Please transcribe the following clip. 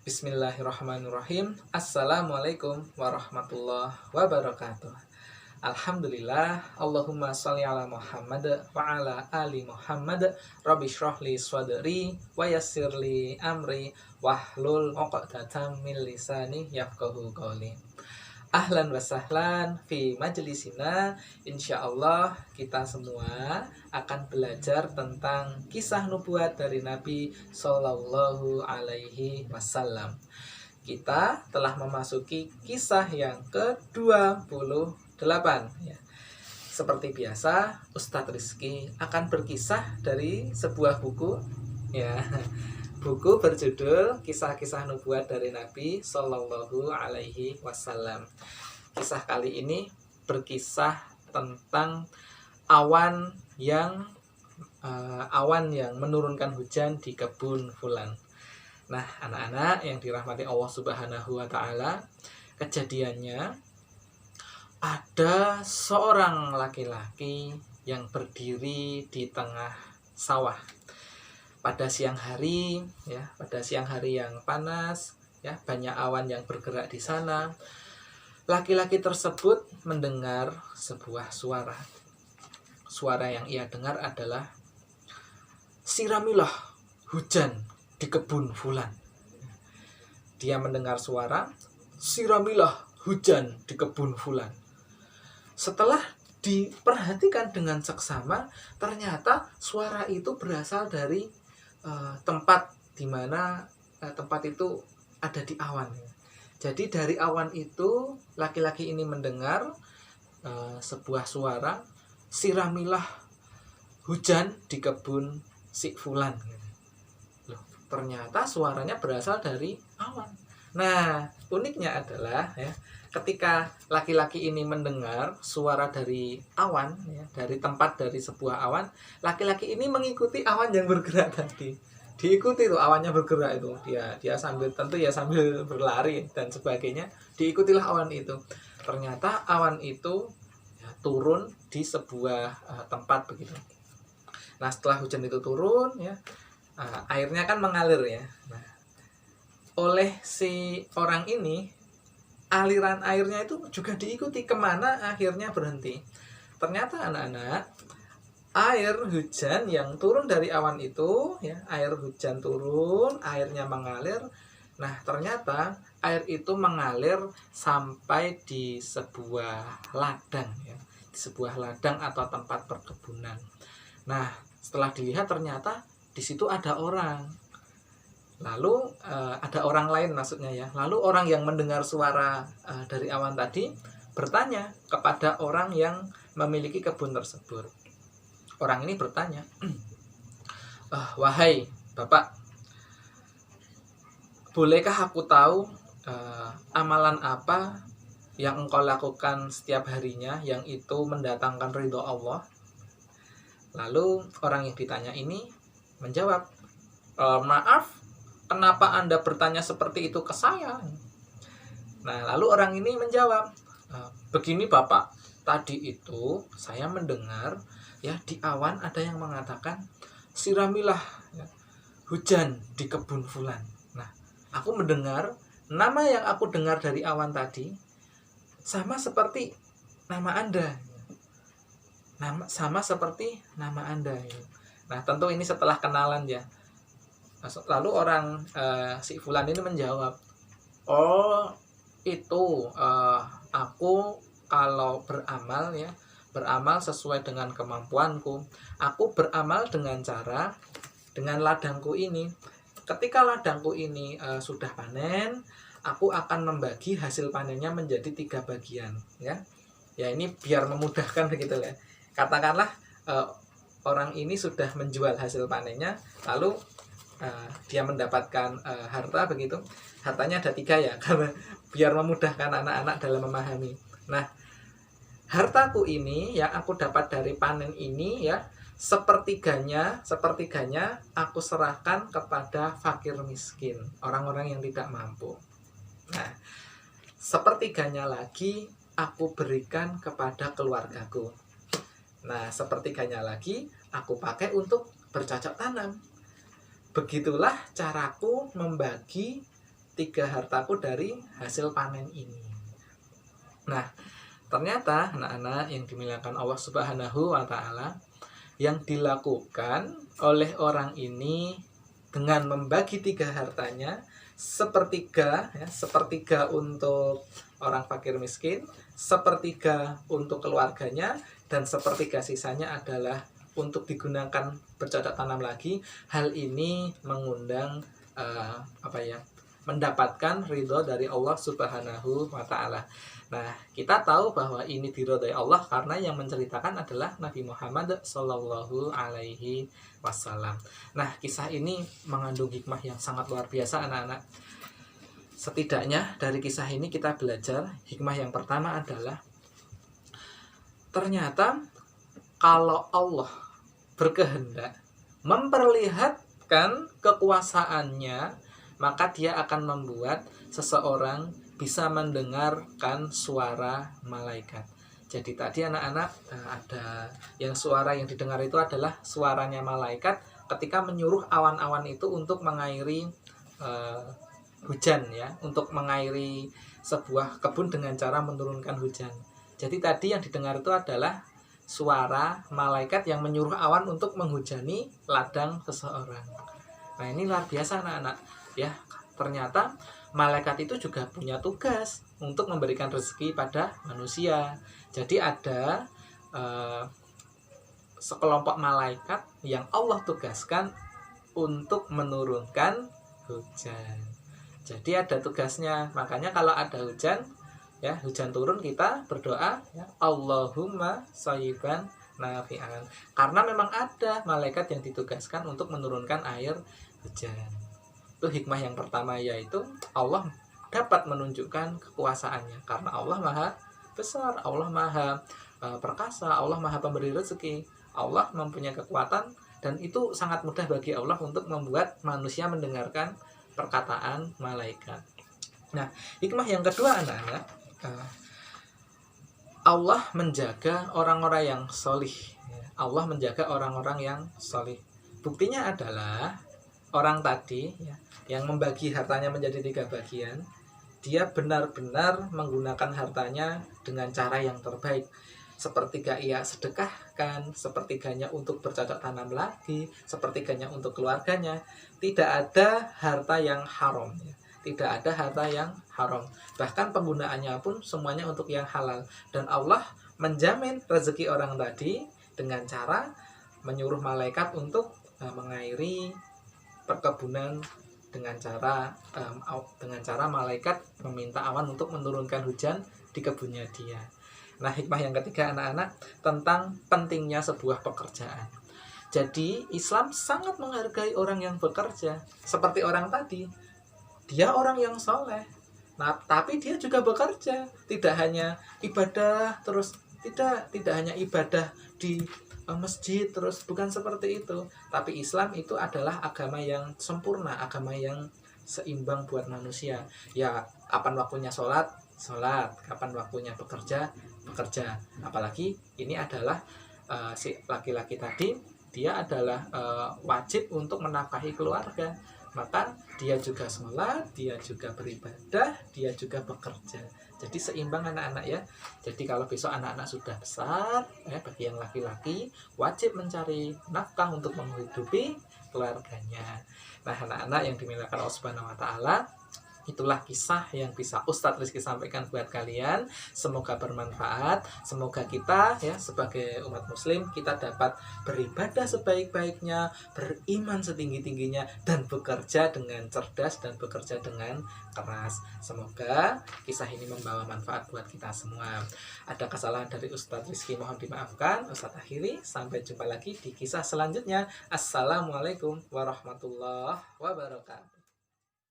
Bismillahirrahmanirrahim. Assalamualaikum warahmatullahi wabarakatuh. Alhamdulillah. Allahumma sholli ala Muhammad wa ala ali Muhammad. Rabbi shrahli sadri wa yassirli amri wahlul 'uqdatam min lisani yafqahu qawli. Ahlan wa sahlan fi majlisina. Insyaallah kita semua akan belajar tentang kisah nubuat dari Nabi Sallallahu Alaihi Wasallam. Kita telah memasuki kisah yang ke-28 ya. Seperti biasa, Ustadz Rizky akan berkisah dari sebuah buku ya. Buku berjudul Kisah-Kisah Nubuat dari Nabi Sallallahu Alaihi Wasallam. Kisah kali ini berkisah tentang awan yang menurunkan hujan di kebun fulan. Nah, anak-anak yang dirahmati Allah Subhanahu wa Ta'ala, kejadiannya ada seorang laki-laki yang berdiri di tengah sawah. Pada siang hari yang panas ya, banyak awan yang bergerak di sana. Laki-laki tersebut mendengar sebuah suara. Suara yang ia dengar adalah, "Siramilah hujan di kebun fulan." Dia mendengar suara, "Siramilah hujan di kebun fulan." Setelah diperhatikan dengan seksama, ternyata suara itu berasal dari tempat di mana tempat itu ada di awan. Jadi dari awan itu laki-laki ini mendengar sebuah suara, "Siramilah hujan di kebun si fulan." Loh, ternyata suaranya berasal dari awan. Nah, uniknya adalah ya, ketika laki-laki ini mendengar suara dari awan ya, dari sebuah awan, laki-laki ini mengikuti awan yang bergerak tadi. Diikuti tuh awannya bergerak itu. Dia sambil berlari dan sebagainya, diikutilah awan itu. Ternyata awan itu ya, turun di sebuah tempat begitu. Nah, setelah hujan itu turun ya, airnya kan mengalir ya. Nah, oleh si orang ini, aliran airnya itu juga diikuti kemana akhirnya berhenti. Ternyata anak-anak, air hujan yang turun dari awan itu ya, air hujan turun, airnya mengalir. Nah, ternyata air itu mengalir sampai di sebuah ladang ya, di sebuah ladang atau tempat perkebunan. Nah, setelah dilihat ternyata di situ ada orang. Lalu ada orang lain maksudnya ya. Lalu orang yang mendengar suara dari awan tadi bertanya kepada orang yang memiliki kebun tersebut. Orang ini bertanya, "Wahai Bapak, bolehkah aku tahu amalan apa yang engkau lakukan setiap harinya yang itu mendatangkan ridho Allah?" Lalu orang yang ditanya ini menjawab, "Maaf, kenapa Anda bertanya seperti itu ke saya?" Nah, lalu orang ini menjawab, "Begini Bapak, tadi itu saya mendengar ya, di awan ada yang mengatakan, 'Siramilah ya, hujan di kebun fulan.' Nah, aku mendengar nama yang aku dengar dari awan tadi sama seperti nama Anda. Sama seperti nama Anda." Nah, tentu ini setelah kenalan ya. Lalu orang si fulan ini menjawab, "Oh, itu aku kalau beramal sesuai dengan kemampuanku. Aku beramal dengan ladangku ini. Ketika ladangku ini sudah panen, aku akan membagi hasil panennya menjadi 3 bagian ya. Ya, ini biar memudahkan begitu ya. Katakanlah orang ini sudah menjual hasil panennya, lalu dia mendapatkan harta begitu. Hartanya ada 3 ya, karena biar memudahkan anak-anak dalam memahami. Nah, hartaku ini yang aku dapat dari panen ini ya, sepertiganya aku serahkan kepada fakir miskin, orang-orang yang tidak mampu. Nah, sepertiganya lagi aku berikan kepada keluargaku. Nah, sepertiganya lagi aku pakai untuk bercocok tanam. Begitulah caraku membagi 3 hartaku dari hasil panen ini. Nah, ternyata anak-anak yang dimuliakan Allah Subhanahu wa Ta'ala, yang dilakukan oleh orang ini dengan membagi 3 hartanya, sepertiga ya, sepertiga untuk orang fakir miskin, sepertiga untuk keluarganya, dan sepertiga sisanya adalah untuk digunakan bercocok tanam lagi. Hal ini mengundang mendapatkan ridho dari Allah Subhanahu wa Ta'ala. Nah, kita tahu bahwa ini diridhoi Allah karena yang menceritakan adalah Nabi Muhammad Shallallahu Alaihi Wasallam. Nah, kisah ini mengandung hikmah yang sangat luar biasa, anak-anak. Setidaknya dari kisah ini kita belajar hikmah yang pertama adalah ternyata kalau Allah berkehendak memperlihatkan kekuasaannya, maka dia akan membuat seseorang bisa mendengarkan suara malaikat. Jadi tadi anak-anak ada yang suara yang didengar itu adalah suaranya malaikat ketika menyuruh awan-awan itu untuk mengairi hujan ya, untuk mengairi sebuah kebun dengan cara menurunkan hujan. Jadi tadi yang didengar itu adalah suara malaikat yang menyuruh awan untuk menghujani ladang seseorang. Nah, ini luar biasa anak-anak ya. Ternyata malaikat itu juga punya tugas untuk memberikan rezeki pada manusia. Jadi ada sekelompok malaikat yang Allah tugaskan untuk menurunkan hujan. Jadi ada tugasnya. Makanya kalau ada hujan ya, hujan turun, kita berdoa ya, Allahumma shayyiban nafi'an. Karena memang ada malaikat yang ditugaskan untuk menurunkan air hujan. Itu hikmah yang pertama, yaitu Allah dapat menunjukkan kekuasaannya karena Allah Maha Besar, Allah Maha Perkasa, Allah Maha Pemberi rezeki. Allah mempunyai kekuatan dan itu sangat mudah bagi Allah untuk membuat manusia mendengarkan perkataan malaikat. Nah, hikmah yang kedua anak-anak, Allah menjaga orang-orang yang solih. Allah menjaga orang-orang yang solih. Buktinya adalah orang tadi ya, yang membagi hartanya menjadi 3 bagian, dia benar-benar menggunakan hartanya dengan cara yang terbaik. Sepertiga ia sedekahkan, sepertiganya untuk bercocok tanam lagi, sepertiganya untuk keluarganya. Tidak ada harta yang haram ya. Tidak ada harta yang haram. Bahkan penggunaannya pun semuanya untuk yang halal. Dan Allah menjamin rezeki orang tadi dengan cara menyuruh malaikat untuk mengairi perkebunan dengan cara malaikat meminta awan untuk menurunkan hujan di kebunnya dia. Nah, hikmah yang ketiga anak-anak tentang pentingnya sebuah pekerjaan. Jadi Islam sangat menghargai orang yang bekerja. Seperti orang tadi, dia orang yang soleh. Nah, tapi dia juga bekerja. Tidak hanya ibadah terus, tidak hanya ibadah di masjid terus, bukan seperti itu. Tapi Islam itu adalah agama yang sempurna, agama yang seimbang buat manusia. Ya, kapan waktunya sholat, kapan waktunya bekerja. Apalagi ini adalah si laki-laki tadi, dia adalah wajib untuk menafkahi keluarga. Maka dia juga sholat, dia juga beribadah, dia juga bekerja. Jadi seimbang anak-anak ya. Jadi kalau besok anak-anak sudah besar ya, bagi yang laki-laki wajib mencari nafkah untuk menghidupi keluarganya. Nah, anak-anak yang dimuliakan Allah Subhanahu wa Ta'ala, itulah kisah yang bisa Ustadz Rizky sampaikan buat kalian. Semoga bermanfaat. Semoga kita ya sebagai umat muslim kita dapat beribadah sebaik-baiknya, beriman setinggi-tingginya, dan bekerja dengan cerdas dan bekerja dengan keras. Semoga kisah ini membawa manfaat buat kita semua. Ada kesalahan dari Ustadz Rizky mohon dimaafkan. Ustadz akhiri, sampai jumpa lagi di kisah selanjutnya. Assalamualaikum warahmatullahi wabarakatuh.